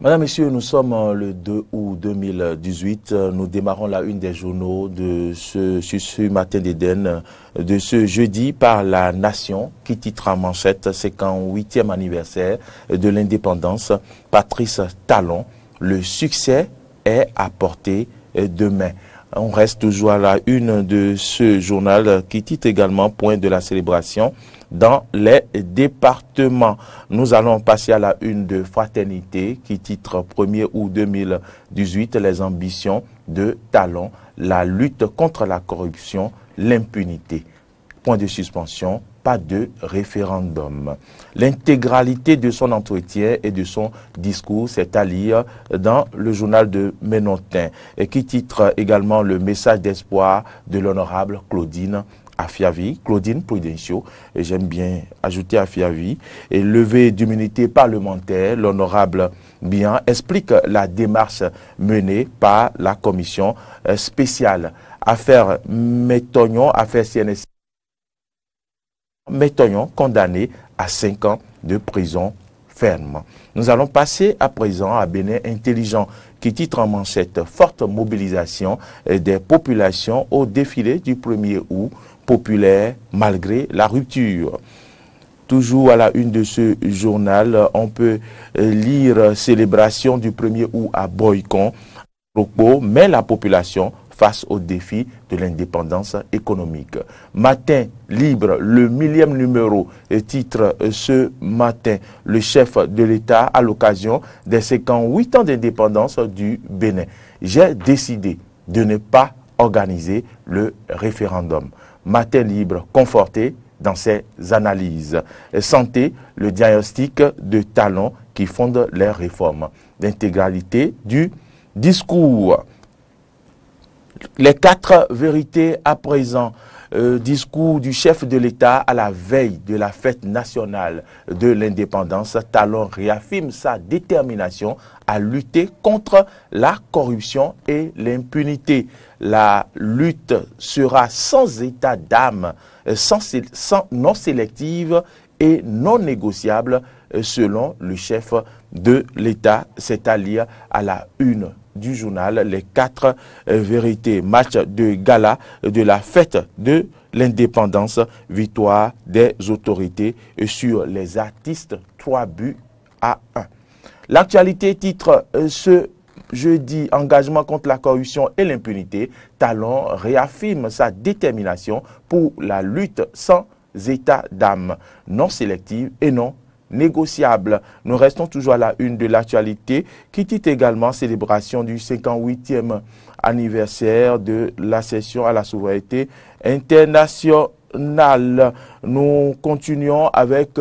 Madame, Messieurs, nous sommes le 2 août 2018. Nous démarrons la une des journaux de ce matin d'Éden, de ce jeudi par La Nation, qui titre en manchette 58e anniversaire de l'indépendance. Patrice Talon, le succès est à portée de main. On reste toujours à la une de ce journal qui titre également point de la célébration dans les départements. Nous allons passer à la une de Fraternité qui titre 1er août 2018 les ambitions de Talon, la lutte contre la corruption, l'impunité. Point de suspension, pas de référendum. L'intégralité de son entretien et de son discours, c'est à lire dans le journal de Ménontin, et qui titre également le message d'espoir de l'honorable Claudine Afiavi, Claudine Prudencio, et j'aime bien ajouter Afiavi, et levée d'immunité parlementaire, l'honorable Bian explique la démarche menée par la commission spéciale. Affaire Métognon, affaire CNSC, Métognon condamné à 5 ans de prison ferme. Nous allons passer à présent à Bénin Intelligent qui titre en manchette forte mobilisation des populations au défilé du 1er août populaire malgré la rupture. Toujours à la une de ce journal, on peut lire célébration du 1er août à Boycon, mais la population face au défi de l'indépendance économique. Matin libre, le 1000e numéro, titre ce matin, le chef de l'État à l'occasion des 58 ans d'indépendance du Bénin. J'ai décidé de ne pas organiser le référendum. Matin libre, conforté dans ses analyses. Santé, le diagnostic de Talon qui fonde les réformes. L'intégralité du discours. Les 4 vérités à présent, discours du chef de l'État à la veille de la fête nationale de l'indépendance. Talon réaffirme sa détermination à lutter contre la corruption et l'impunité. La lutte sera sans état d'âme, non sélective et non négociable selon le chef de l'État. C'est à lire à la une du journal Les 4 vérités. Match de gala de la fête de l'indépendance, victoire des autorités sur les artistes, 3-1. L'actualité titre ce jeudi, engagement contre la corruption et l'impunité. Talon réaffirme sa détermination pour la lutte sans état d'âme, non sélective et non négociable. Nous restons toujours à la une de l'actualité qui titre également célébration du 58e anniversaire de l'accession à la souveraineté internationale. Nous continuons avec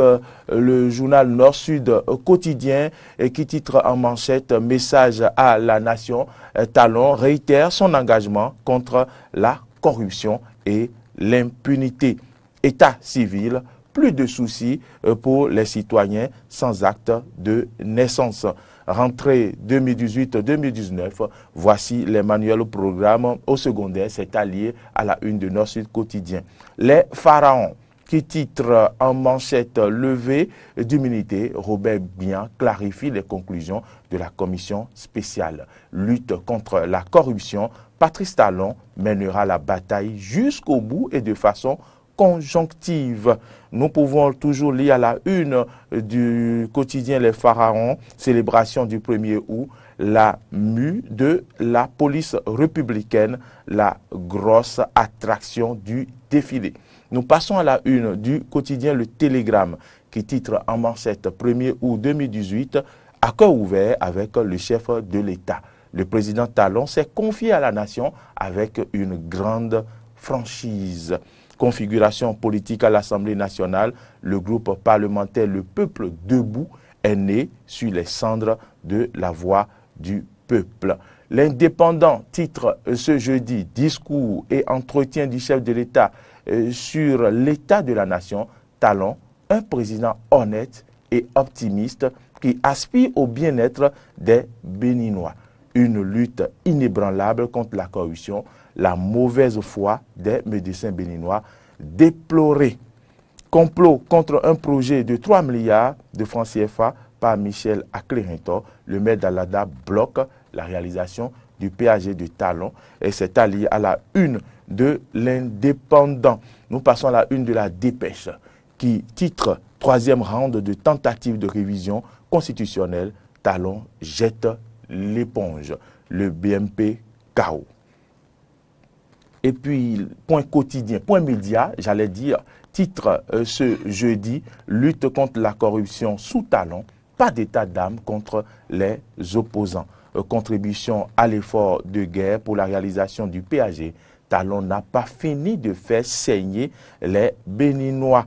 le journal Nord-Sud quotidien qui titre en manchette message à la nation. Talon réitère son engagement contre la corruption et l'impunité. État civil, plus de soucis pour les citoyens sans acte de naissance. Rentrée 2018-2019, voici les manuels programmes au secondaire, c'est allié à la une de Nord-Sud quotidien. Les pharaons qui titre en manchette levée d'immunité, Robert Bian clarifie les conclusions de la commission spéciale. Lutte contre la corruption, Patrice Talon mènera la bataille jusqu'au bout et de façon conjonctive. Nous pouvons toujours lire à la une du quotidien Les Pharaons, célébration du 1er août, la mue de la police républicaine, la grosse attraction du défilé. Nous passons à la une du quotidien Le Télégramme qui titre en manchette 1er août 2018, à cœur ouvert avec le chef de l'État. Le président Talon s'est confié à la nation avec une grande franchise. Configuration politique à l'Assemblée nationale, le groupe parlementaire Le Peuple Debout est né sur les cendres de la voix du peuple. L'Indépendant titre ce jeudi discours et entretien du chef de l'État sur l'état de la nation. Talon, un président honnête et optimiste qui aspire au bien-être des Béninois. Une lutte inébranlable contre la corruption, la mauvaise foi des médecins béninois déplorée. Complot contre un projet de 3 milliards de francs CFA par Michel Aclérintor, le maire d'Alada bloque la réalisation du péage de Talon et c'est allié à la une de l'Indépendant. Nous passons à la une de la Dépêche qui titre « Troisième round de tentative de révision constitutionnelle, Talon jette l'éponge ». Le BMP KO. Et puis, point quotidien, point média, j'allais dire, titre ce jeudi, lutte contre la corruption sous Talon, pas d'état d'âme contre les opposants. Contribution à l'effort de guerre pour la réalisation du péage. Talon n'a pas fini de faire saigner les Béninois.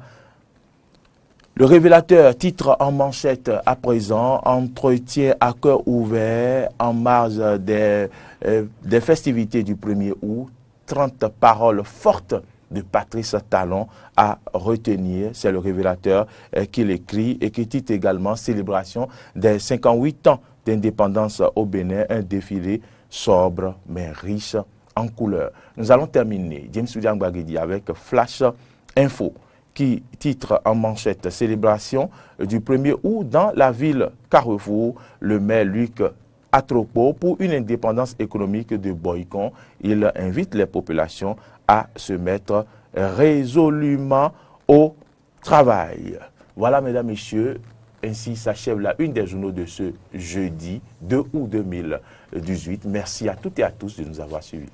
Le Révélateur titre en manchette à présent, entretien à cœur ouvert en marge des festivités du 1er août, 30 paroles fortes de Patrice Talon à retenir. C'est le Révélateur qui l'écrit et qui titre également célébration des 58 ans d'indépendance au Bénin, un défilé sobre mais riche en couleurs. Nous allons terminer, James William Bagedi, avec Flash Info, qui titre en manchette célébration du 1er août dans la ville Carrefour, le maire Luc Atropo pour une indépendance économique de Boycon. Il invite les populations à se mettre résolument au travail. Voilà, mesdames, messieurs, ainsi s'achève la une des journaux de ce jeudi 2 août 2018. Merci à toutes et à tous de nous avoir suivis.